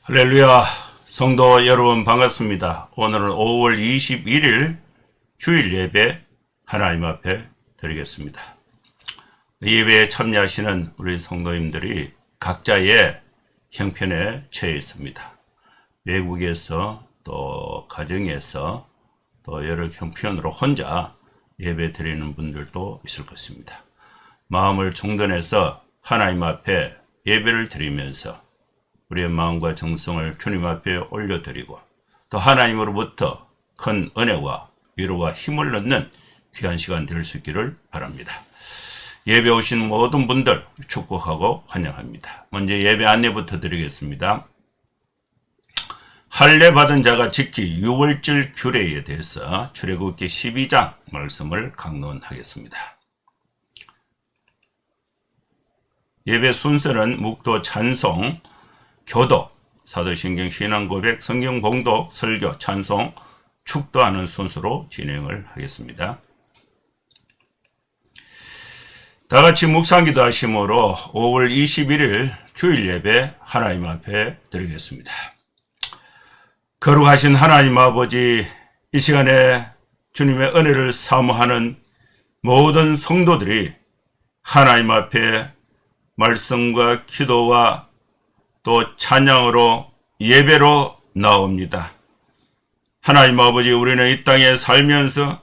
할렐루야, 성도 여러분 반갑습니다. 오늘은 5월 21일 주일 예배 하나님 앞에 드리겠습니다. 예배에 참여하시는 우리 성도님들이 각자의 형편에 처해 있습니다. 외국에서 또 가정에서 또 여러 형편으로 혼자 예배 드리는 분들도 있을 것입니다. 마음을 정돈해서 하나님 앞에 예배를 드리면서 우리의 마음과 정성을 주님 앞에 올려드리고 또 하나님으로부터 큰 은혜와 위로와 힘을 얻는 귀한 시간 될 수 있기를 바랍니다. 예배 오신 모든 분들 축복하고 환영합니다. 먼저 예배 안내부터 드리겠습니다. 할례 받은 자가 지키 6월절 규례에 대해서 출애굽기 12장 말씀을 강론하겠습니다. 예배 순서는 묵도, 찬송, 교독, 사도신경, 신앙고백, 성경봉독, 설교, 찬송, 축도하는 순서로 진행을 하겠습니다. 다같이 묵상기도 하심으로 5월 21일 주일 예배 하나님 앞에 드리겠습니다. 거룩하신 하나님 아버지, 이 시간에 주님의 은혜를 사모하는 모든 성도들이 하나님 앞에 말씀과 기도와 또 찬양으로 예배로 나옵니다. 하나님 아버지, 우리는 이 땅에 살면서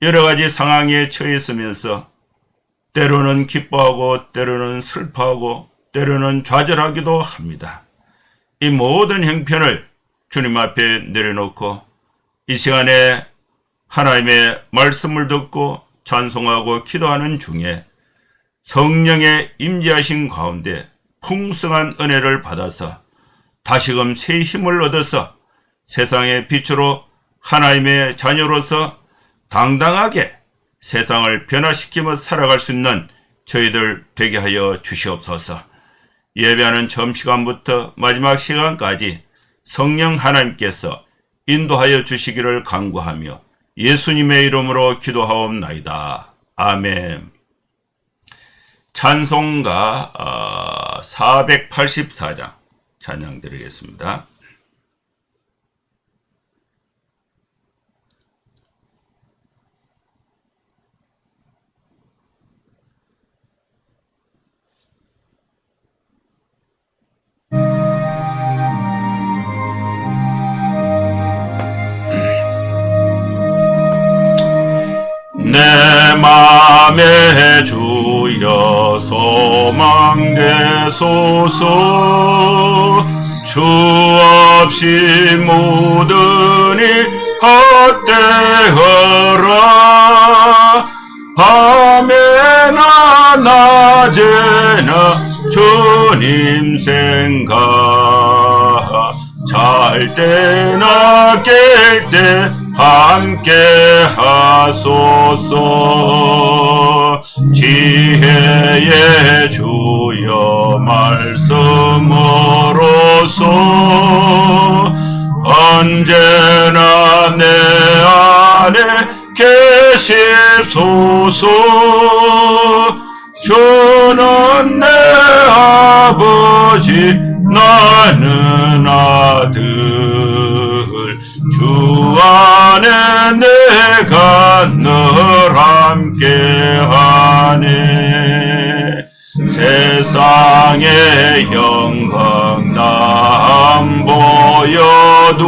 여러 가지 상황에 처해 있으면서 때로는 기뻐하고 때로는 슬퍼하고 때로는 좌절하기도 합니다. 이 모든 형편을 주님 앞에 내려놓고 이 시간에 하나님의 말씀을 듣고 찬송하고 기도하는 중에 성령의 임재하신 가운데 풍성한 은혜를 받아서 다시금 새 힘을 얻어서 세상의 빛으로 하나님의 자녀로서 당당하게 세상을 변화시키며 살아갈 수 있는 저희들 되게 하여 주시옵소서. 예배하는 점시간부터 마지막 시간까지 성령 하나님께서 인도하여 주시기를 간구하며 예수님의 이름으로 기도하옵나이다. 아멘. 찬송가 484장 찬양 드리겠습니다. 내 맘에 주여 소망되소서. 주 없이 모든 일 헛되어라. 밤에나 낮에나 주님 생각, 잘 때나 깰 때 함께 하소서. 지혜의 주여 말씀으로서 언제나 내 안에 계십소서. 주는 내 아버지, 나는 아들. 주 안에 내가 늘 함께하네. 세상의 영광 안 보여도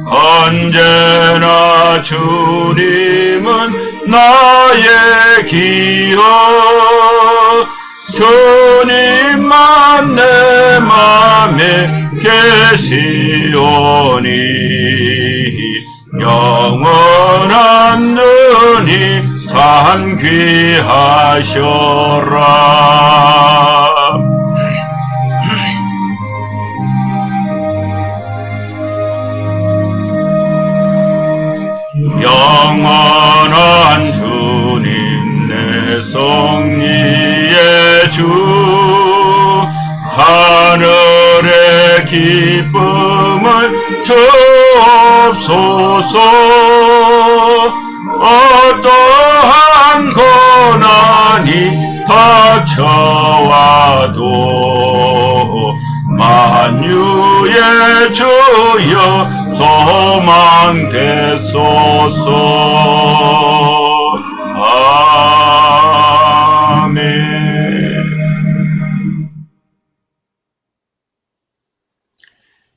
언제나 주님은 나의 기억. 주님만 내 맘에 계시오니 영원한 은희 참 귀하셔라. 영원한 주님 내 성리의 주, 하늘의 기쁨을 주옵소서. 어떠한 고난이 닥쳐와도 만유의 주여 소망 되소서. 아멘.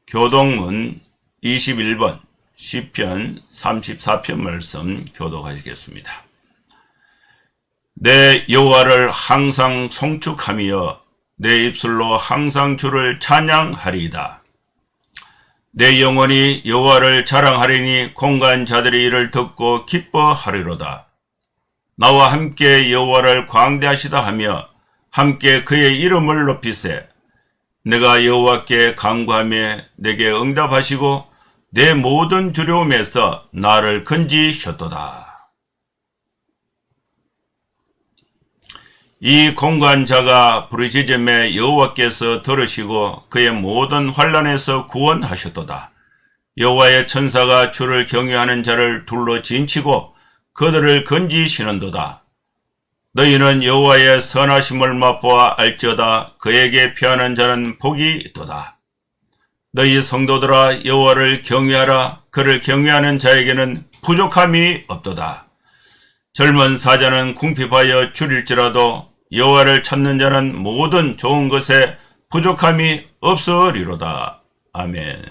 교독문 21번 시편 34편 말씀 교독하시겠습니다. 내 여호와를 항상 송축하며 내 입술로 항상 주를 찬양하리이다. 내 영혼이 여호와를 자랑하리니 공간 자들이 이를 듣고 기뻐하리로다. 나와 함께 여호와를 광대하시다 하며 함께 그의 이름을 높이세. 내가 여호와께 간구하며 내게 응답하시고 내 모든 두려움에서 나를 건지셨도다. 이 공간자가 부르짖음에 여호와께서 들으시고 그의 모든 환난에서 구원하셨도다. 여호와의 천사가 주를 경외하는 자를 둘러 진치고 그들을 건지시는도다. 너희는 여호와의 선하심을 맛보아 알지어다. 그에게 피하는 자는 복이 있도다. 너희 성도들아 여호와를 경외하라. 그를 경외하는 자에게는 부족함이 없도다. 젊은 사자는 궁핍하여 줄일지라도 여호와를 찾는 자는 모든 좋은 것에 부족함이 없으리로다. 아멘.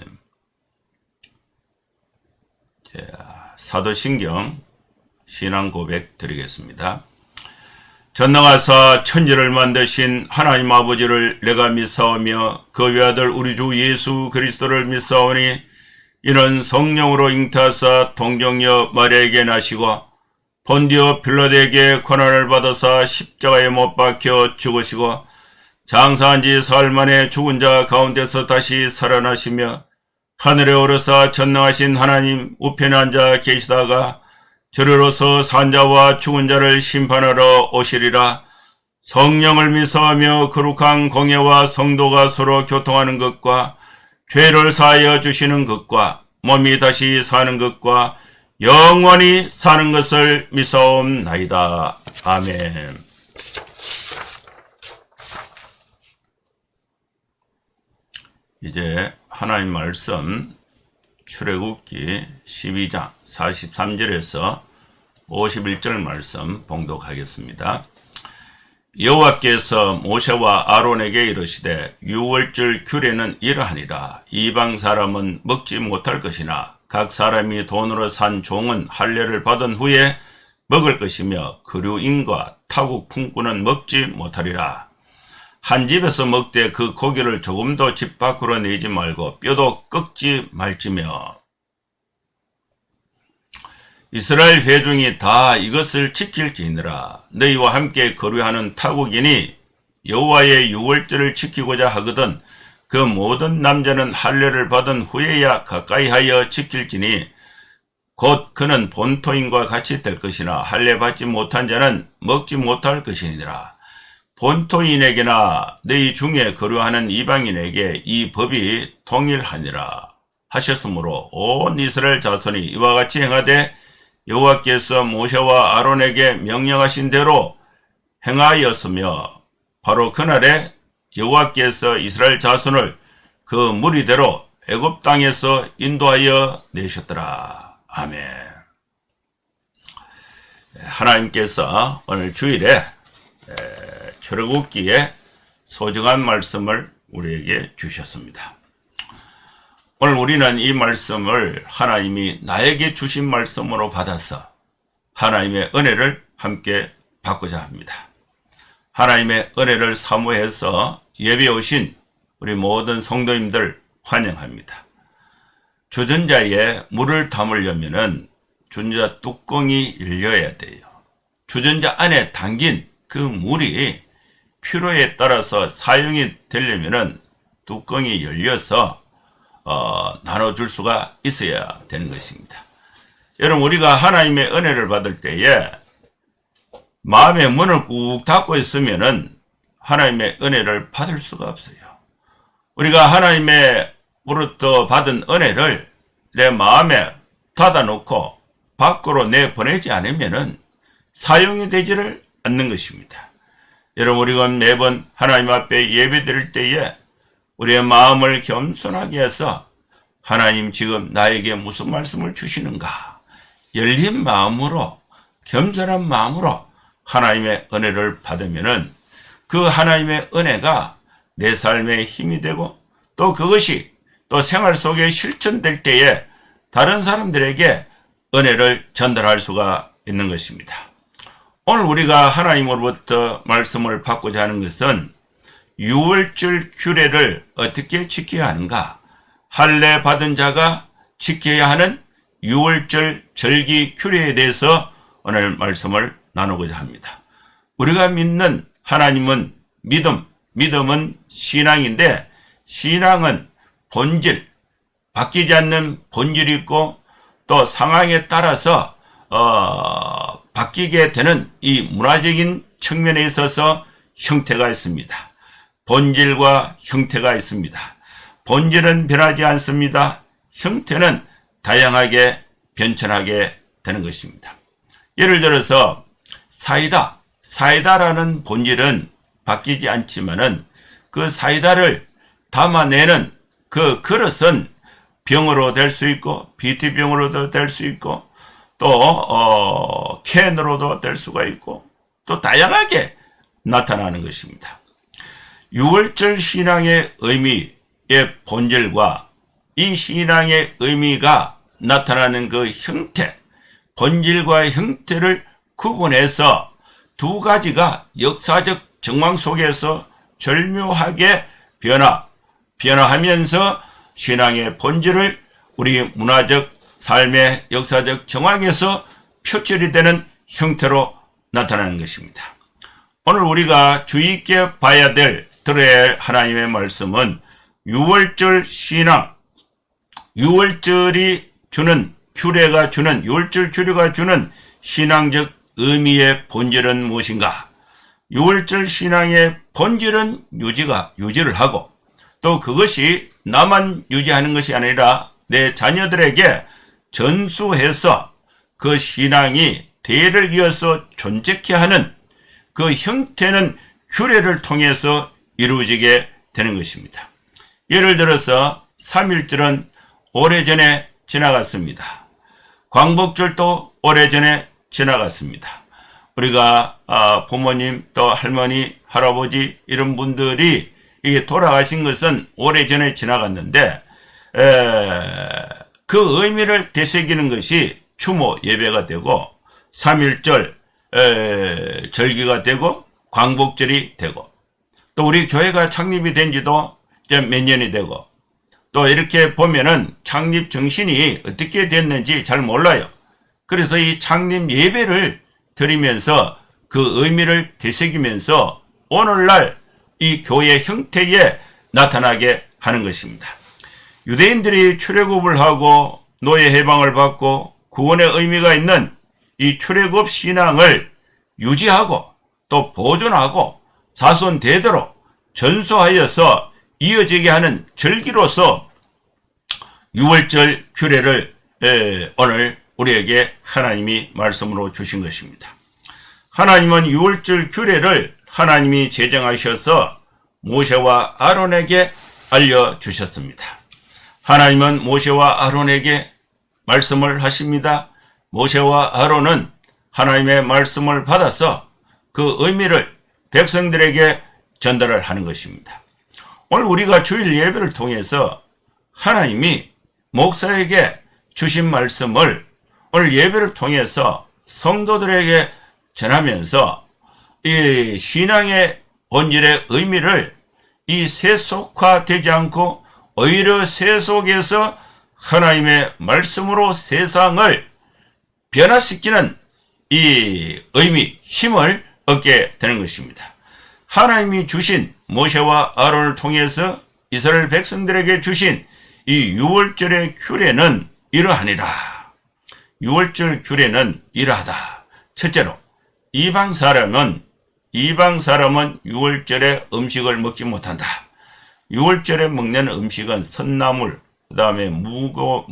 사도신경 신앙 고백 드리겠습니다. 전능하사 천지를 만드신 하나님 아버지를 내가 믿사오며 그 외아들 우리 주 예수 그리스도를 믿사오니 이는 성령으로 잉태하사 동정녀 마리아에게 나시고 본디오 빌라도에게 고난을 받아사 십자가에 못 박혀 죽으시고 장사한 지 사흘 만에 죽은 자 가운데서 다시 살아나시며 하늘에 오르사 전능하신 하나님 우편에 앉아 계시다가 저리로서 산자와 죽은 자를 심판하러 오시리라. 성령을 믿사오며 거룩한 공예와 성도가 서로 교통하는 것과 죄를 사하여 주시는 것과 몸이 다시 사는 것과 영원히 사는 것을 믿사옵나이다. 아멘. 이제 하나님 말씀 출애굽기 12장 43절에서 51절 말씀 봉독하겠습니다. 여호와께서 모세와 아론에게 이르시되 유월절 규례는 이러하니라. 이방 사람은 먹지 못할 것이나 각 사람이 돈으로 산 종은 할례를 받은 후에 먹을 것이며 그류인과 타국 품꾼은 먹지 못하리라. 한 집에서 먹되 그 고기를 조금도 집 밖으로 내지 말고 뼈도 꺾지 말지며 이스라엘 회중이 다 이것을 지킬지니라. 너희와 함께 거류하는 타국인이 여호와의 유월절을 지키고자 하거든 그 모든 남자는 할례를 받은 후에야 가까이 하여 지킬지니 곧 그는 본토인과 같이 될 것이나 할례 받지 못한 자는 먹지 못할 것이니라. 본토인에게나 너희 중에 거류하는 이방인에게 이 법이 동일하니라 하셨으므로 온 이스라엘 자손이 이와 같이 행하되 여호와께서 모세와 아론에게 명령하신 대로 행하였으며 바로 그날에 여호와께서 이스라엘 자손을 그 무리대로 애굽 땅에서 인도하여 내셨더라. 아멘. 하나님께서 오늘 주일에 출애굽기에 소중한 말씀을 우리에게 주셨습니다. 오늘 우리는 이 말씀을 하나님이 나에게 주신 말씀으로 받아서 하나님의 은혜를 함께 받고자 합니다. 하나님의 은혜를 사모해서 예배 오신 우리 모든 성도님들 환영합니다. 주전자에 물을 담으려면 주전자 뚜껑이 열려야 돼요. 주전자 안에 담긴 그 물이 필요에 따라서 사용이 되려면 뚜껑이 열려서 나눠줄 수가 있어야 되는 것입니다. 여러분, 우리가 하나님의 은혜를 받을 때에 마음의 문을 꾹 닫고 있으면은 하나님의 은혜를 받을 수가 없어요. 우리가 하나님으로부터 받은 은혜를 내 마음에 닫아놓고 밖으로 내보내지 않으면은 사용이 되지를 않는 것입니다. 여러분, 우리가 매번 하나님 앞에 예배 드릴 때에 우리의 마음을 겸손하게 해서 하나님 지금 나에게 무슨 말씀을 주시는가? 열린 마음으로, 겸손한 마음으로 하나님의 은혜를 받으면은 그 하나님의 은혜가 내 삶의 힘이 되고 또 그것이 또 생활 속에 실천될 때에 다른 사람들에게 은혜를 전달할 수가 있는 것입니다. 오늘 우리가 하나님으로부터 말씀을 받고자 하는 것은 유월절 규례를 어떻게 지켜야 하는가? 할례 받은 자가 지켜야 하는 유월절 절기 규례에 대해서 오늘 말씀을 나누고자 합니다. 우리가 믿는 하나님은 믿음은 신앙인데 신앙은 본질, 바뀌지 않는 본질이 있고 또 상황에 따라서 바뀌게 되는 이 문화적인 측면에 있어서 형태가 있습니다. 본질과 형태가 있습니다. 본질은 변하지 않습니다. 형태는 다양하게 변천하게 되는 것입니다. 예를 들어서 사이다라는 본질은 바뀌지 않지만은 그 사이다를 담아내는 그 그릇은 병으로 될 수 있고 PT병으로도 될 수 있고 또 캔으로도 될 수가 있고 또 다양하게 나타나는 것입니다. 유월절 신앙의 의미의 본질과 이 신앙의 의미가 나타나는 그 형태, 본질과 형태를 구분해서 두 가지가 역사적 정황 속에서 절묘하게 변화하면서 신앙의 본질을 우리 문화적 삶의 역사적 정황에서 표출이 되는 형태로 나타나는 것입니다. 오늘 우리가 주의 있게 들어야 할 하나님의 말씀은 유월절 신앙, 유월절 규례가 주는 신앙적 의미의 본질은 무엇인가? 유월절 신앙의 본질은 유지를 하고 또 그것이 나만 유지하는 것이 아니라 내 자녀들에게 전수해서 그 신앙이 대를 이어서 존재케 하는 그 형태는 규례를 통해서 이루어지게 되는 것입니다. 예를 들어서 3.1절은 오래전에 지나갔습니다. 광복절도 오래전에 지나갔습니다. 우리가 부모님 또 할머니, 할아버지 이런 분들이 이게 돌아가신 것은 오래전에 지나갔는데 그 의미를 되새기는 것이 추모 예배가 되고 3.1절 절기가 되고 광복절이 되고 또 우리 교회가 창립이 된 지도 이제 몇 년이 되고 또 이렇게 보면은 창립 정신이 어떻게 됐는지 잘 몰라요. 그래서 이 창립 예배를 드리면서 그 의미를 되새기면서 오늘날 이 교회 형태에 나타나게 하는 것입니다. 유대인들이 출애굽을 하고 노예 해방을 받고 구원의 의미가 있는 이 출애굽 신앙을 유지하고 또 보존하고 자손 대대로 전수하여서 이어지게 하는 절기로서 유월절 규례를 오늘 우리에게 하나님이 말씀으로 주신 것입니다. 하나님은 유월절 규례를 하나님이 제정하셔서 모세와 아론에게 알려주셨습니다. 하나님은 모세와 아론에게 말씀을 하십니다. 모세와 아론은 하나님의 말씀을 받아서 그 의미를 백성들에게 전달을 하는 것입니다. 오늘 우리가 주일 예배를 통해서 하나님이 목사에게 주신 말씀을 오늘 예배를 통해서 성도들에게 전하면서 이 신앙의 본질의 의미를 이 세속화되지 않고 오히려 세속에서 하나님의 말씀으로 세상을 변화시키는 이 의미, 힘을 얻게 되는 것입니다. 하나님이 주신 모세와 아론을 통해서 이스라엘 백성들에게 주신 이 유월절의 규례는 이러하니라. 유월절 규례는 이러하다. 첫째로 이방 사람은 유월절에 음식을 먹지 못한다. 유월절에 먹는 음식은 선나물, 그 다음에 무교병,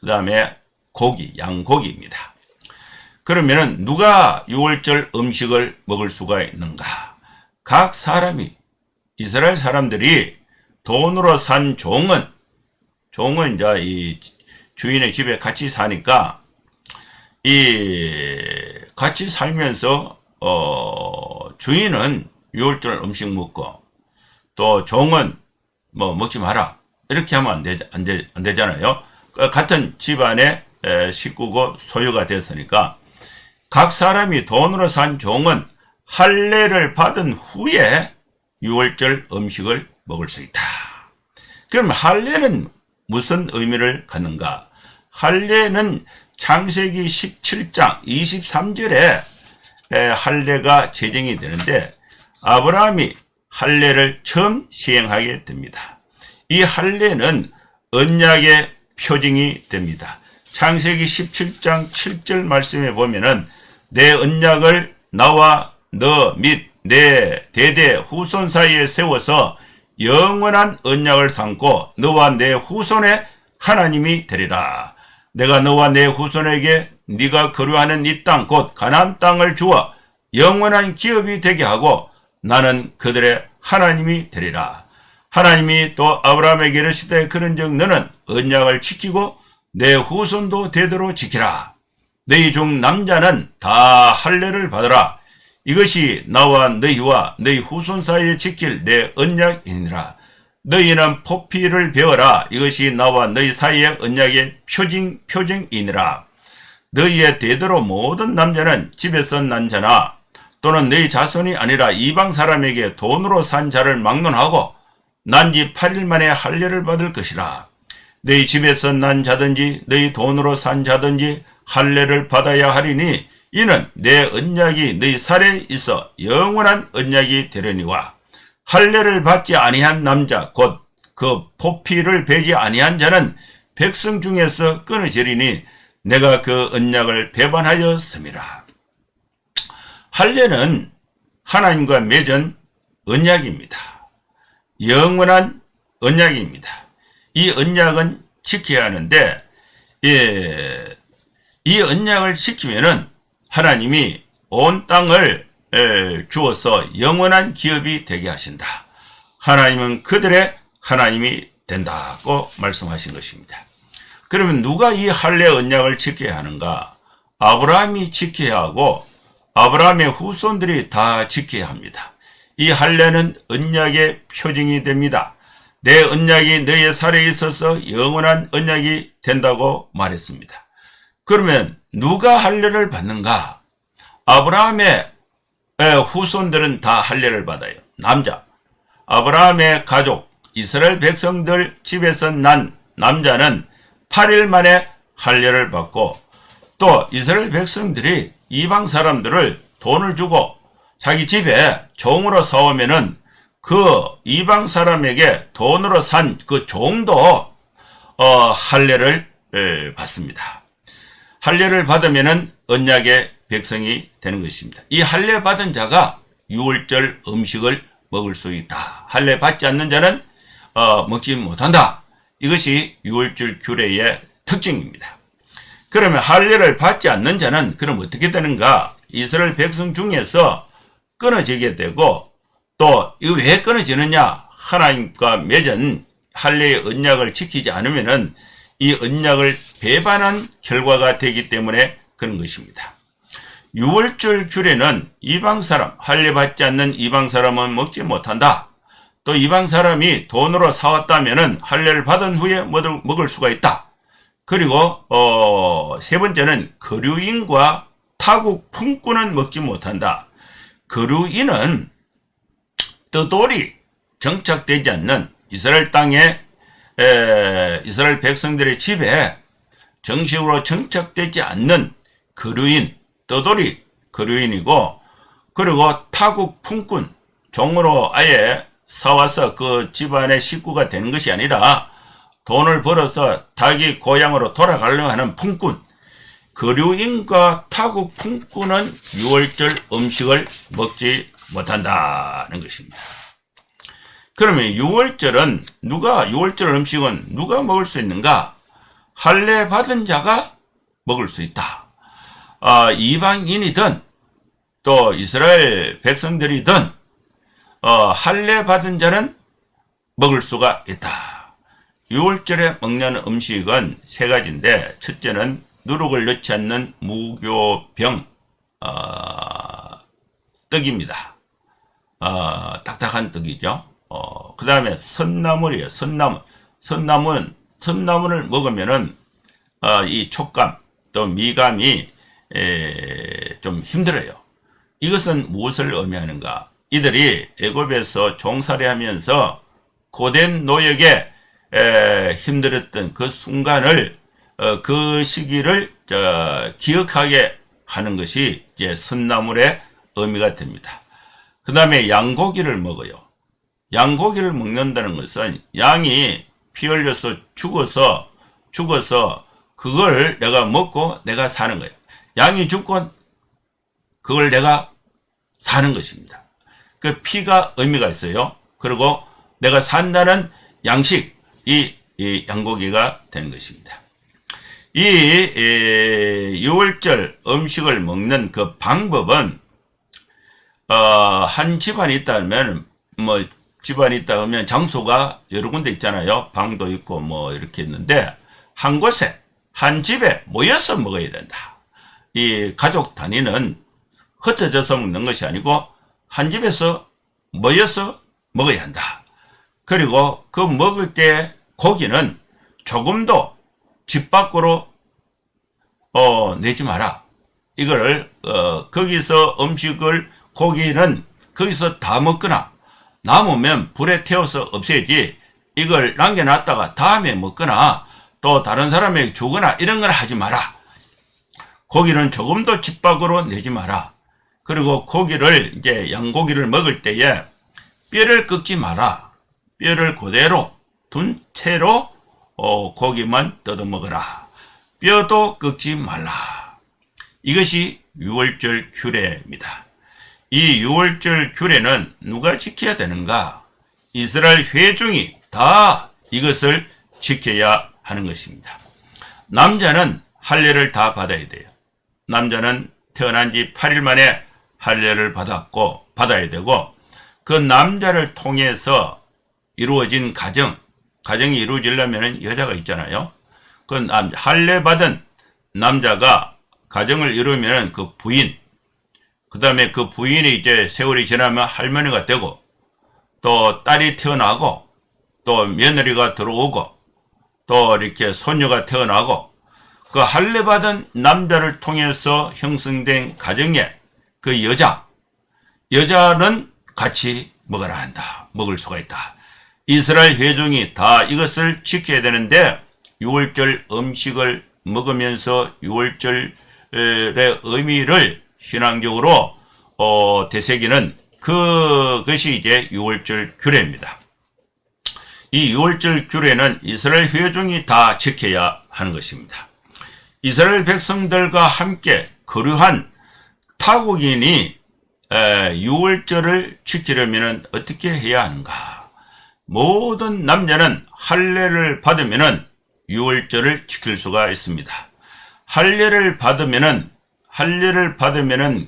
그 다음에 고기, 양고기입니다. 그러면은 누가 유월절 음식을 먹을 수가 있는가? 각 사람이 이스라엘 사람들이 돈으로 산 종은 이제 이 주인의 집에 같이 사니까 같이 살면서 주인은 유월절 음식 먹고 또 종은 뭐 먹지 마라 이렇게 하면 안 되잖아요. 같은 집안의 식구고 소유가 됐으니까 각 사람이 돈으로 산 종은 할례를 받은 후에 유월절 음식을 먹을 수 있다. 그럼 할례는 무슨 의미를 갖는가? 할례는 창세기 17장 23절에 할례가 제정이 되는데 아브라함이 할례를 처음 시행하게 됩니다. 이 할례는 언약의 표징이 됩니다. 창세기 17장 7절 말씀에 보면은 내 언약을 나와 너 및 내 대대 후손 사이에 세워서 영원한 언약을 삼고 너와 내 후손의 하나님이 되리라. 내가 너와 내 후손에게 네가 거류하는 이 땅 곧 가나안 땅을 주어 영원한 기업이 되게 하고 나는 그들의 하나님이 되리라. 하나님이 또 아브라함에게 이르시되 그런즉 너는 언약을 지키고 내 후손도 대대로 지키라. 너희 중 남자는 다 할례를 받으라. 이것이 나와 너희와 너희 후손 사이에 지킬 내 언약이니라. 너희는 포피를 배워라. 이것이 나와 너희 사이의 언약의 표징이니라. 너희의 대대로 모든 남자는 집에서 난 자나 또는 너희 자손이 아니라 이방 사람에게 돈으로 산 자를 막론하고 난 지 8일 만에 할례를 받을 것이라. 너희 집에서 난 자든지 너희 돈으로 산 자든지 할례를 받아야 하리니 이는 내 언약이 너희 살에 있어 영원한 언약이 되려니와 할례를 받지 아니한 남자 곧 그 포피를 베지 아니한 자는 백성 중에서 끊어지리니 내가 그 언약을 배반하였음이라. 할례는 하나님과 맺은 언약입니다. 영원한 언약입니다. 이 언약은 지켜야 하는데 이 언약을 지키면은 하나님이 온 땅을 주어서 영원한 기업이 되게 하신다. 하나님은 그들의 하나님이 된다고 말씀하신 것입니다. 그러면 누가 이 할례 언약을 지켜야 하는가? 아브라함이 지켜야 하고 아브라함의 후손들이 다 지켜야 합니다. 이 할례는 언약의 표징이 됩니다. 내 언약이 너의 살에 있어서 영원한 언약이 된다고 말했습니다. 그러면 누가 할례를 받는가? 아브라함의 후손들은 다 할례를 받아요. 남자. 아브라함의 가족, 이스라엘 백성들 집에서 난 남자는 8일 만에 할례를 받고 또 이스라엘 백성들이 이방 사람들을 돈을 주고 자기 집에 종으로 사오면은 그 이방 사람에게 돈으로 산 그 종도 할례를 받습니다. 할례를 받으면은 언약의 백성이 되는 것입니다. 이 할례 받은 자가 유월절 음식을 먹을 수 있다. 할례 받지 않는 자는 먹지 못한다. 이것이 유월절 규례의 특징입니다. 그러면 할례를 받지 않는 자는 그럼 어떻게 되는가? 이스라엘 백성 중에서 끊어지게 되고 또 이거 왜 끊어지느냐? 하나님과 맺은 할례의 언약을 지키지 않으면은 이 언약을 배반한 결과가 되기 때문에 그런 것입니다. 유월절 규례는 이방 사람, 할례 받지 않는 이방 사람은 먹지 못한다. 또 이방 사람이 돈으로 사왔다면은 할례를 받은 후에 먹을 수가 있다. 그리고 세 번째는 거류인과 타국 품꾼은 먹지 못한다. 거류인은 떠돌이 정착되지 않는 이스라엘 땅에 이스라엘 백성들의 집에 정식으로 정착되지 않는 거류인, 떠돌이 거류인이고, 그리고 타국 품꾼, 종으로 아예 사와서 그 집안의 식구가 되는 것이 아니라 돈을 벌어서 자기 고향으로 돌아가려고 하는 품꾼, 거류인과 타국 품꾼은 유월절 음식을 먹지 못한다는 것입니다. 그러면 유월절 음식은 누가 먹을 수 있는가? 할례 받은 자가 먹을 수 있다. 이방인이든 또 이스라엘 백성들이든 할례 받은 자는 먹을 수가 있다. 6월절에 먹는 음식은 세 가지인데, 첫째는 누룩을 넣지 않는 무교병 떡입니다. 딱딱한 떡이죠. 그 다음에 선나물이에요. 선나물을 먹으면은 이 촉감 또 미감이 좀 힘들어요. 이것은 무엇을 의미하는가? 이들이 애굽에서 종살이 하면서 고된 노역에 힘들었던 그 순간을 그 시기를 기억하게 하는 것이 이제 선나물의 의미가 됩니다. 그 다음에 양고기를 먹어요. 양고기를 먹는다는 것은 양이 피 흘려서 죽어서 그걸 내가 먹고 내가 사는 거예요. 양이 죽고 그걸 내가 사는 것입니다. 그 피가 의미가 있어요. 그리고 내가 산다는 양식, 이 양고기가 되는 것입니다. 이 6월절 음식을 먹는 그 방법은 한 집안이 있다면 집안이 있다 하면 장소가 여러 군데 있잖아요. 방도 있고 이렇게 있는데 한 곳에 한 집에 모여서 먹어야 된다. 이 가족 단위는 흩어져서 먹는 것이 아니고 한 집에서 모여서 먹어야 한다. 그리고 그 먹을 때 고기는 조금도 집 밖으로 내지 마라. 이거를 거기서 고기는 거기서 다 먹거나 남으면 불에 태워서 없애지, 이걸 남겨놨다가 다음에 먹거나 또 다른 사람에게 주거나 이런 걸 하지 마라. 고기는 조금도 집 밖으로 내지 마라. 그리고 고기를 이제 양고기를 먹을 때에 뼈를 꺾지 마라. 뼈를 그대로 둔 채로 고기만 뜯어 먹어라. 뼈도 꺾지 말라. 이것이 6월절 규례입니다. 이 6월절 규례는 누가 지켜야 되는가? 이스라엘 회중이 다 이것을 지켜야 하는 것입니다. 남자는 할례를 다 받아야 돼요. 남자는 태어난 지 8일 만에 할례를 받아야 되고, 그 남자를 통해서 이루어진 가정이 이루어지려면 여자가 있잖아요. 그 할례 받은 남자가 가정을 이루면 그 부인, 그 다음에 그 부인이 이제 세월이 지나면 할머니가 되고, 또 딸이 태어나고, 또 며느리가 들어오고, 또 이렇게 손녀가 태어나고, 그 할례 받은 남자를 통해서 형성된 가정에 그 여자는 같이 먹어라 한다. 먹을 수가 있다. 이스라엘 회중이 다 이것을 지켜야 되는데, 6월절 음식을 먹으면서 6월절의 의미를 신앙적으로 되새기는 그것이 이제 6월절 규례입니다. 이 6월절 규례는 이스라엘 회중이 다 지켜야 하는 것입니다. 이스라엘 백성들과 함께 거류한 타국인이 6월절을 지키려면 어떻게 해야 하는가? 모든 남자는 할례를 받으면 6월절을 지킬 수가 있습니다. 할례를 받으면은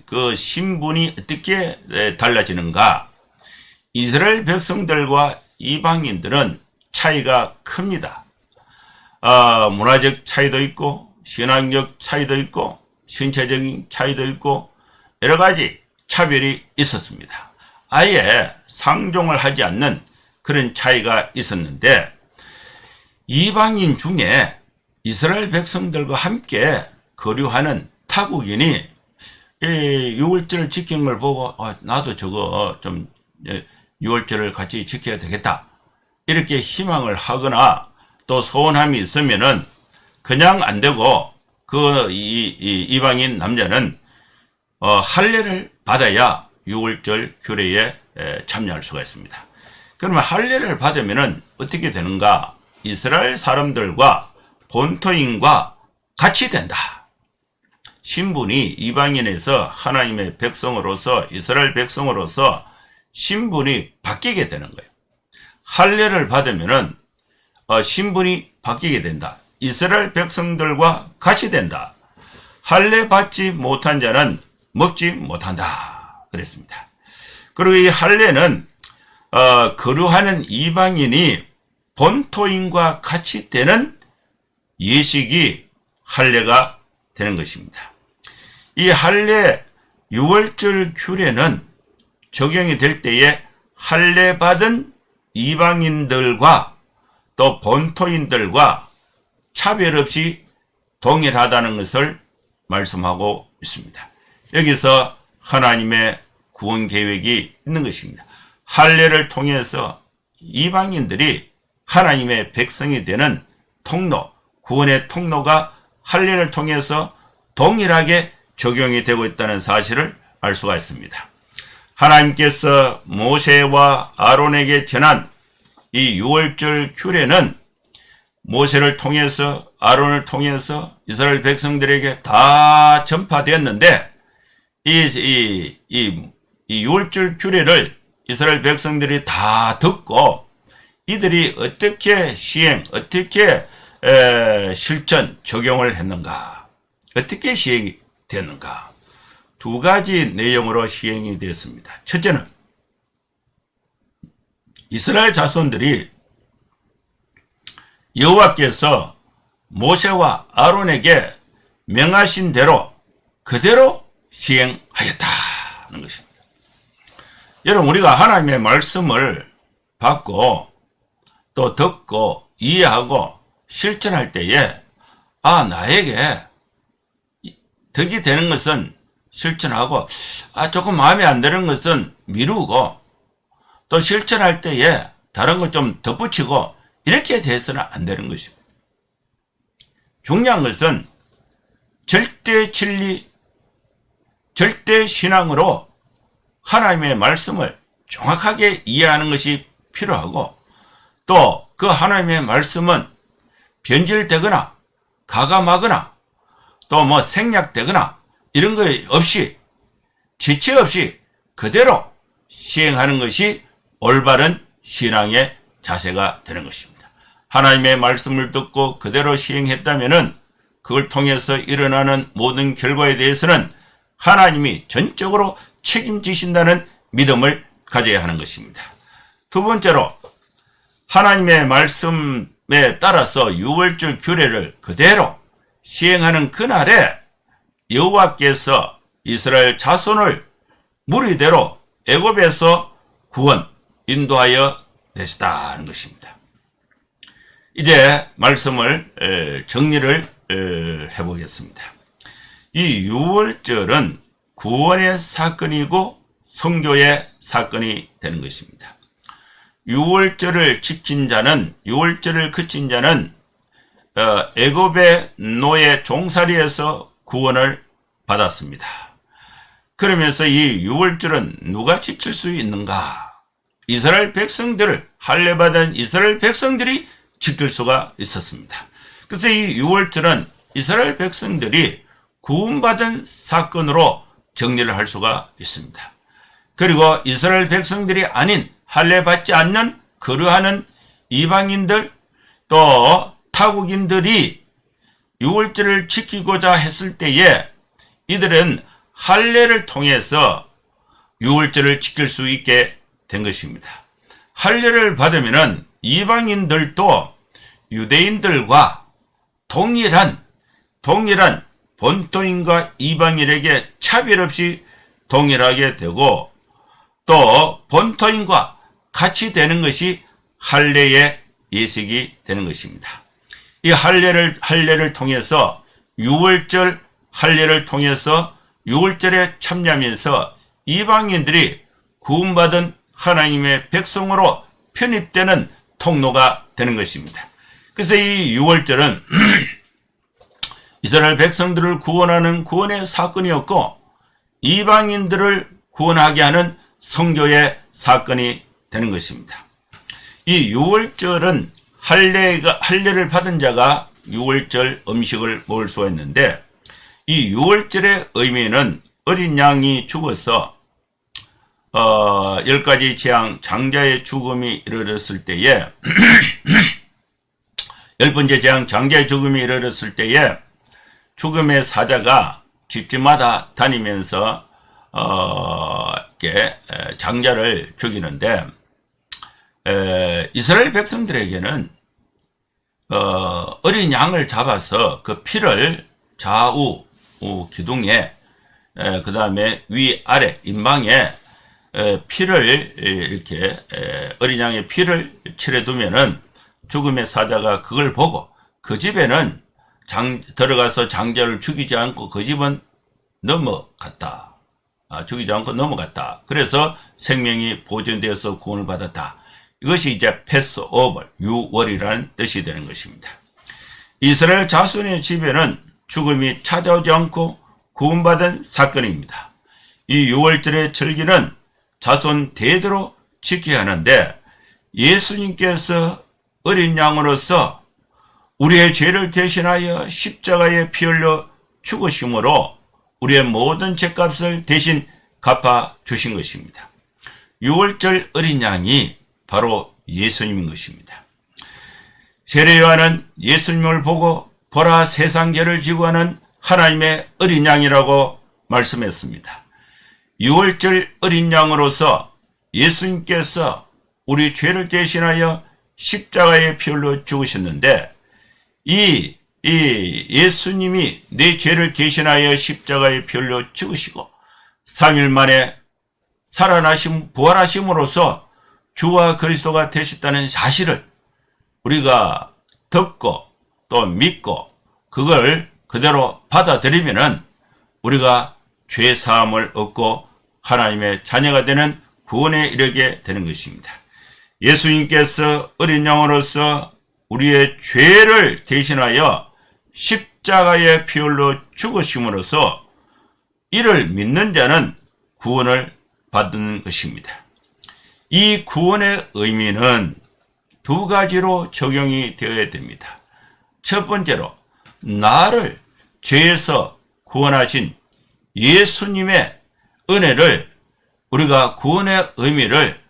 그 신분이 어떻게 달라지는가? 이스라엘 백성들과 이방인들은 차이가 큽니다. 문화적 차이도 있고, 신앙적 차이도 있고, 신체적인 차이도 있고, 여러 가지 차별이 있었습니다. 아예 상종을 하지 않는 그런 차이가 있었는데, 이방인 중에 이스라엘 백성들과 함께 거류하는 타국인이 6월절을 지킨 걸 보고 나도 저거 좀 6월절을 같이 지켜야 되겠다, 이렇게 희망을 하거나 또 소원함이 있으면은 그냥 안 되고, 이방인 남자는 할례를 받아야 6월절 규례에 참여할 수가 있습니다. 그러면 할례를 받으면은 어떻게 되는가? 이스라엘 사람들과 본토인과 같이 된다. 신분이 이방인에서 하나님의 백성으로서, 이스라엘 백성으로서 신분이 바뀌게 되는 거예요. 할례를 받으면은 신분이 바뀌게 된다. 이스라엘 백성들과 같이 된다. 할례 받지 못한 자는 먹지 못한다. 그랬습니다. 그리고 이 할례는 거류하는 이방인이 본토인과 같이 되는 예식이 할례가 되는 것입니다. 이 할례 유월절 규례는 적용이 될 때에 할례 받은 이방인들과 또 본토인들과 차별 없이 동일하다는 것을 말씀하고 있습니다. 여기서 하나님의 구원 계획이 있는 것입니다. 할례를 통해서 이방인들이 하나님의 백성이 되는 통로, 구원의 통로가 할례를 통해서 동일하게 적용이 되고 있다는 사실을 알 수가 있습니다. 하나님께서 모세와 아론에게 전한 이 유월절 규례는 모세를 통해서 아론을 통해서 이스라엘 백성들에게 다 전파되었는데 이 유월절 규례를 이스라엘 백성들이 다 듣고 이들이 어떻게 시행, 어떻게 실천, 적용을 했는가, 어떻게 시행이 됐는가, 두 가지 내용으로 시행이 되었습니다. 첫째는 이스라엘 자손들이 여호와께서 모세와 아론에게 명하신 대로 그대로 시행하였다는 것입니다. 여러분, 우리가 하나님의 말씀을 받고 또 듣고 이해하고 실천할 때에 나에게 덕이 되는 것은 실천하고 조금 마음에 안 드는 것은 미루고 또 실천할 때에 다른 것 좀 덧붙이고 이렇게 돼서는 안 되는 것입니다. 중요한 것은 절대 진리, 절대 신앙으로 하나님의 말씀을 정확하게 이해하는 것이 필요하고 또 그 하나님의 말씀은 변질되거나 가감하거나 또 뭐 생략되거나 이런 거 없이 지체 없이 그대로 시행하는 것이 올바른 신앙의 자세가 되는 것입니다. 하나님의 말씀을 듣고 그대로 시행했다면은 그걸 통해서 일어나는 모든 결과에 대해서는 하나님이 전적으로 책임지신다는 믿음을 가져야 하는 것입니다. 두 번째로 하나님의 말씀에 따라서 유월절 규례를 그대로 시행하는 그날에 여호와께서 이스라엘 자손을 무리대로 애굽에서 구원, 인도하여 내셨다는 것입니다. 이제 말씀을 정리를 해보겠습니다. 이 유월절은 구원의 사건이고 성교의 사건이 되는 것입니다. 유월절을 지킨 자는, 유월절을 그친 자는 애굽의 노예 종살이에서 구원을 받았습니다. 그러면서 이 유월절은 누가 지킬 수 있는가? 이스라엘 백성들을, 할례받은 이스라엘 백성들이 지킬 수가 있었습니다. 그래서 이 유월절은 이스라엘 백성들이 구원받은 사건으로 정리를 할 수가 있습니다. 그리고 이스라엘 백성들이 아닌 할례받지 않는 거류하는 이방인들 또 타국인들이 유월절을 지키고자 했을 때에 이들은 할례를 통해서 유월절을 지킬 수 있게 된 것입니다. 할례를 받으면은 이방인들도 유대인들과 동일한 본토인과 이방인에게 차별 없이 동일하게 되고 또 본토인과 같이 되는 것이 할례의 예식이 되는 것입니다. 이 할례를 통해서 유월절 할례를 통해서 유월절에 참여하면서 이방인들이 구원받은 하나님의 백성으로 편입되는 통로가 되는 것입니다. 그래서 이 유월절은 이스라엘 백성들을 구원하는 구원의 사건이었고 이방인들을 구원하게 하는 성교의 사건이 되는 것입니다. 이 유월절은 할례를 받은 자가 유월절 음식을 먹을 수가 있는데 이 유월절의 의미는 어린 양이 죽어서 10가지 재앙 장자의 죽음이 이르렀을 때에 10번째 재앙 장자의 죽음이 이르렀을 때에 죽음의 사자가 집집마다 다니면서 이렇게 장자를 죽이는데 이스라엘 백성들에게는 어린 양을 잡아서 그 피를 좌우 기둥에 그 다음에 위아래 인방에 피를 이렇게 어린 양의 피를 칠해두면은 죽음의 사자가 그걸 보고 그 집에는 들어가서 장자를 죽이지 않고 그 집은 넘어갔다. 죽이지 않고 넘어갔다. 그래서 생명이 보존되어서 구원을 받았다. 이것이 이제 패스오버, 유월이라는 뜻이 되는 것입니다. 이스라엘 자손의 집에는 죽음이 찾아오지 않고 구원받은 사건입니다. 이 유월절의 절기는 자손 대대로 지켜야 하는데 예수님께서 어린 양으로서 우리의 죄를 대신하여 십자가에 피 흘려 죽으심으로 우리의 모든 죄값을 대신 갚아 주신 것입니다. 유월절 어린 양이 바로 예수님인 것입니다. 세례 요한은 예수님을 보고 보라 세상 죄를 지고 하는 하나님의 어린 양이라고 말씀했습니다. 유월절 어린 양으로서 예수님께서 우리 죄를 대신하여 십자가에 피 흘려 죽으셨는데 이 예수님이 내 죄를 대신하여 십자가에 피 흘려 죽으시고 3일 만에 부활하심으로써 주와 그리스도가 되셨다는 사실을 우리가 듣고 또 믿고 그걸 그대로 받아들이면은 우리가 죄 사함을 얻고 하나님의 자녀가 되는 구원에 이르게 되는 것입니다. 예수님께서 어린 양으로서 우리의 죄를 대신하여 십자가에 피 흘려 죽으심으로써 이를 믿는 자는 구원을 받는 것입니다. 이 구원의 의미는 두 가지로 적용이 되어야 됩니다. 첫 번째로 나를 죄에서 구원하신 예수님의 은혜를 우리가 구원의 의미를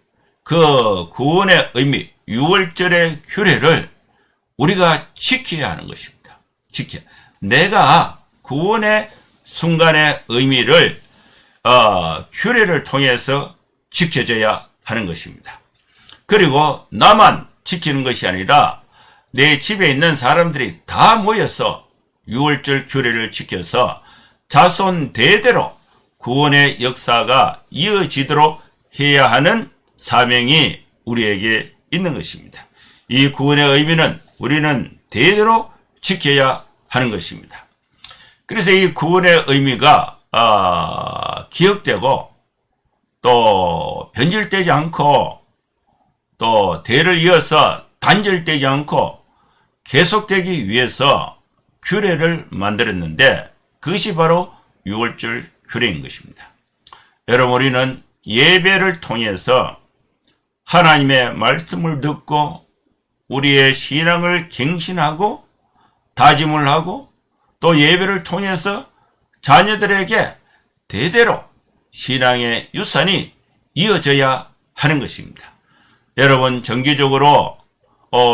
그 구원의 의미 유월절의 규례를 우리가 지켜야 하는 것입니다. 내가 구원의 순간의 의미를 규례를 통해서 지켜져야 하는 것입니다. 그리고 나만 지키는 것이 아니라 내 집에 있는 사람들이 다 모여서 유월절 규례를 지켜서 자손 대대로 구원의 역사가 이어지도록 해야 하는 사명이 우리에게 있는 것입니다. 이 구원의 의미는 우리는 대대로 지켜야 하는 것입니다. 그래서 이 구원의 의미가 기억되고 또 변질되지 않고 또 대를 이어서 단절되지 않고 계속되기 위해서 규례를 만들었는데 그것이 바로 유월절 규례인 것입니다. 여러분 우리는 예배를 통해서 하나님의 말씀을 듣고 우리의 신앙을 갱신하고 다짐을 하고 또 예배를 통해서 자녀들에게 대대로 신앙의 유산이 이어져야 하는 것입니다. 여러분 정기적으로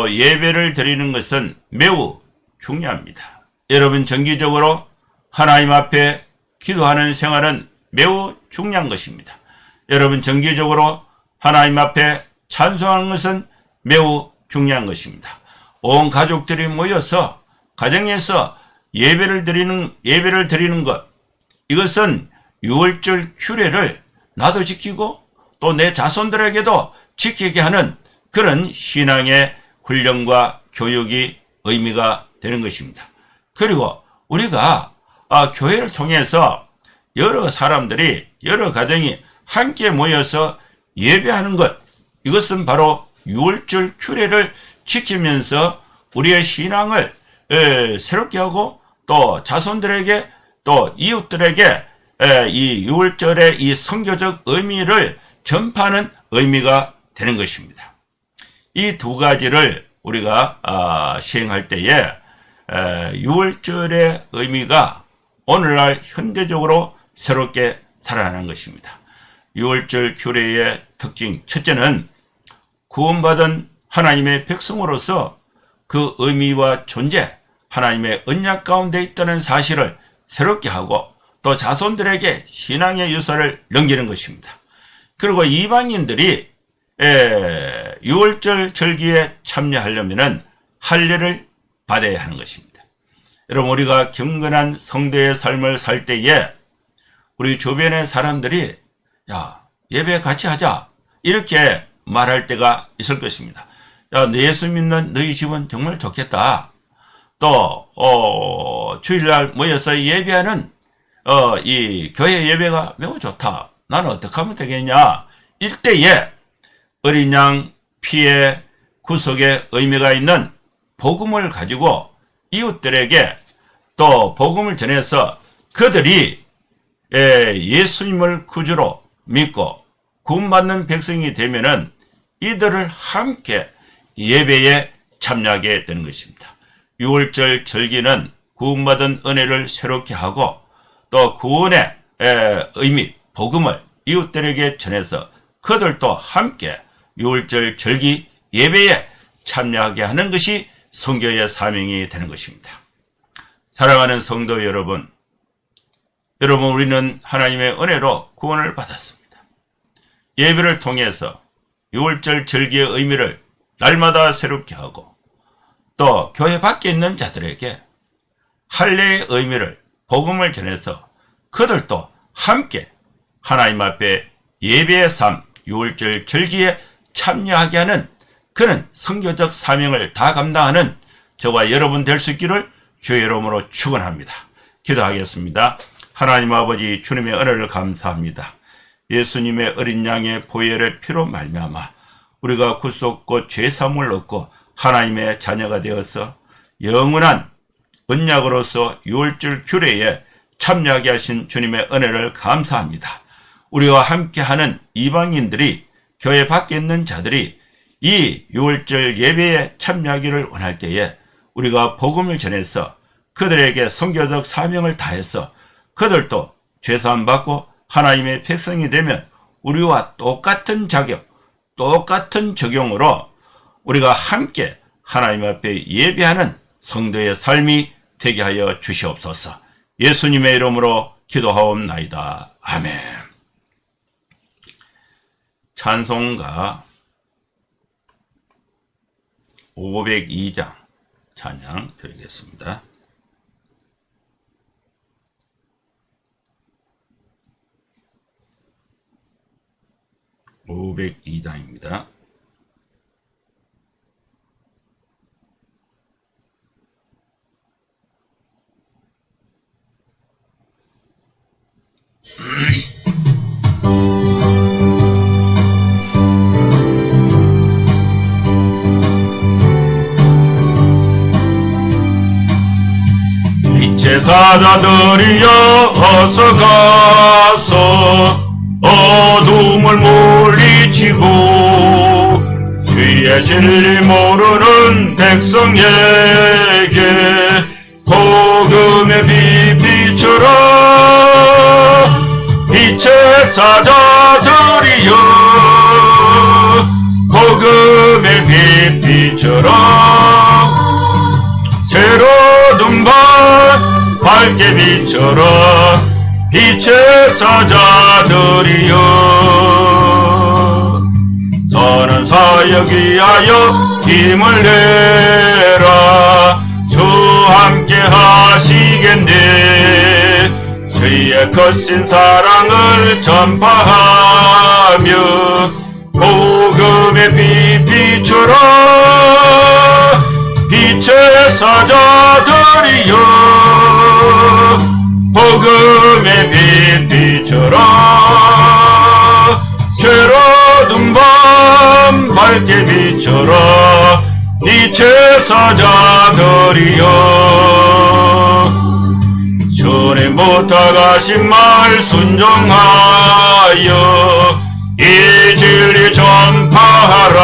예배를 드리는 것은 매우 중요합니다. 여러분 정기적으로 하나님 앞에 기도하는 생활은 매우 중요한 것입니다. 여러분 정기적으로 하나님 앞에 찬송하는 것은 매우 중요한 것입니다. 온 가족들이 모여서 가정에서 예배를 드리는 것, 이것은 유월절 규례를 나도 지키고 또 내 자손들에게도 지키게 하는 그런 신앙의 훈련과 교육이 의미가 되는 것입니다. 그리고 우리가 교회를 통해서 여러 사람들이 여러 가정이 함께 모여서 예배하는 것, 이것은 바로 유월절 규례를 지키면서 우리의 신앙을 새롭게 하고 또 자손들에게 또 이웃들에게 이 유월절의 이 선교적 의미를 전파하는 의미가 되는 것입니다. 이 두 가지를 우리가 시행할 때에 유월절의 의미가 오늘날 현대적으로 새롭게 살아나는 것입니다. 유월절 규례의 특징 첫째는 구원받은 하나님의 백성으로서 그 의미와 존재, 하나님의 언약 가운데 있다는 사실을 새롭게 하고 또 자손들에게 신앙의 유산을 넘기는 것입니다. 그리고 이방인들이 6월절 절기에 참여하려면은 할례를 받아야 하는 것입니다. 여러분, 우리가 경건한 성도의 삶을 살 때에 우리 주변의 사람들이 야, 예배 같이 하자 이렇게 말할 때가 있을 것입니다. 야, 너 예수 믿는 너희 집은 정말 좋겠다. 또 주일날 모여서 예배하는 이 교회 예배가 매우 좋다. 나는 어떻게 하면 되겠냐. 이때에 어린 양 피의 구속의 의미가 있는 복음을 가지고 이웃들에게 또 복음을 전해서 그들이 예수님을 구주로 믿고 구원받는 백성이 되면은 이들을 함께 예배에 참여하게 되는 것입니다. 6월절 절기는 구원받은 은혜를 새롭게 하고 또 구원의 의미, 복음을 이웃들에게 전해서 그들도 함께 6월절 절기 예배에 참여하게 하는 것이 선교의 사명이 되는 것입니다. 사랑하는 성도 여러분, 우리는 하나님의 은혜로 구원을 받았습니다. 예배를 통해서 6월절 절기의 의미를 날마다 새롭게 하고 또 교회 밖에 있는 자들에게 할례의 의미를 복음을 전해서 그들도 함께 하나님 앞에 예배의 삶 6월절 절기에 참여하게 하는 그는 선교적 사명을 다 감당하는 저와 여러분 될 수 있기를 주의 이름으로 축원합니다. 기도하겠습니다. 하나님 아버지, 주님의 은혜를 감사합니다. 예수님의 어린 양의 보혈의 피로 말미암아 우리가 구속고 죄사함을 얻고 하나님의 자녀가 되어서 영원한 언약으로서 6월절 규례에 참여하게 하신 주님의 은혜를 감사합니다. 우리와 함께하는 이방인들이 교회 밖에 있는 자들이 이 6월절 예배에 참여하기를 원할 때에 우리가 복음을 전해서 그들에게 선교적 사명을 다해서 그들도 죄사함 받고 하나님의 백성이 되면 우리와 똑같은 자격, 똑같은 적용으로 우리가 함께 하나님 앞에 예배하는 성도의 삶이 되게 하여 주시옵소서. 예수님의 이름으로 기도하옵나이다. 아멘. 찬송가 502장 찬양 드리겠습니다. (502장입니다) 제사자들이여 어서 가서 어둠을 물리치고 주의 진리 모르는 백성에게 복음의 빛 비춰라. 빛의 사자들이여 복음의 빛 비춰라. 새로운 밤 밝게 비춰라. 빛의 사자들이여 선한 사역 위하여 힘을 내라. 주 함께 하시겠네. 주의 거친 사랑을 전파하며 복음의 빛 비춰라. 빛의 사자들이여 복음의 빛 비춰라. 새로운 밤 밝게 비춰라. 빛의 사자들이여 주님 부탁하신 말 순종하여 이 진리 전파하라.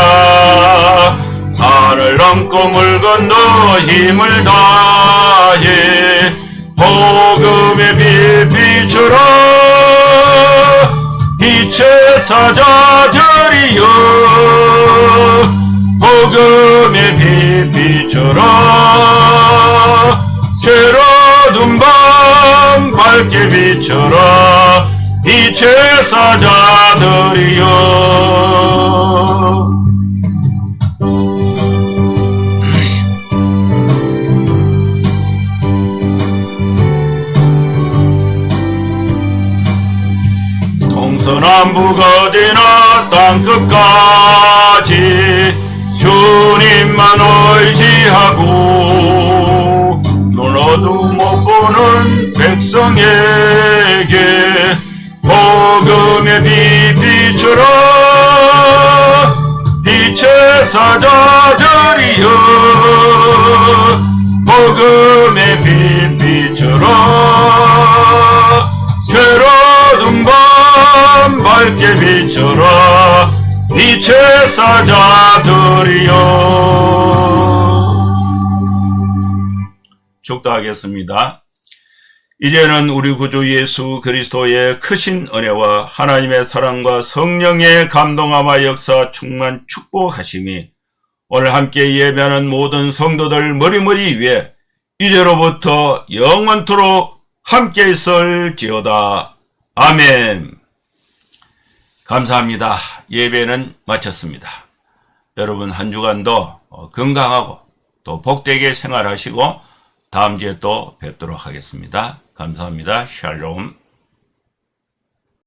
산을 넘고 물 건너 힘을 다해 복음의 빛 비춰라. 빛의 사자들이여 복음의 빛 비춰라. 새로운 밤 밝게 비춰라. 빛의 사자들이여. 동서남북 어디나 땅끝까지 주님만 의지하고 눈어도 못 보는 백성에게 복음의 빛 비추라. 빛의 사자들이여 복음의 빛 비추라. 괴로운 밤 밝게 비춰라. 빛의 사자들이여. 축도하겠습니다. 이제는 우리 구주 예수 그리스도의 크신 은혜와 하나님의 사랑과 성령의 감동함과 역사 충만 축복하심이 오늘 함께 예배하는 모든 성도들 머리머리 위에 이제로부터 영원토록 함께 있을지어다. 아멘. 감사합니다. 예배는 마쳤습니다. 여러분 한 주간도 건강하고 또 복되게 생활하시고 다음 주에 또 뵙도록 하겠습니다. 감사합니다. 샬롬.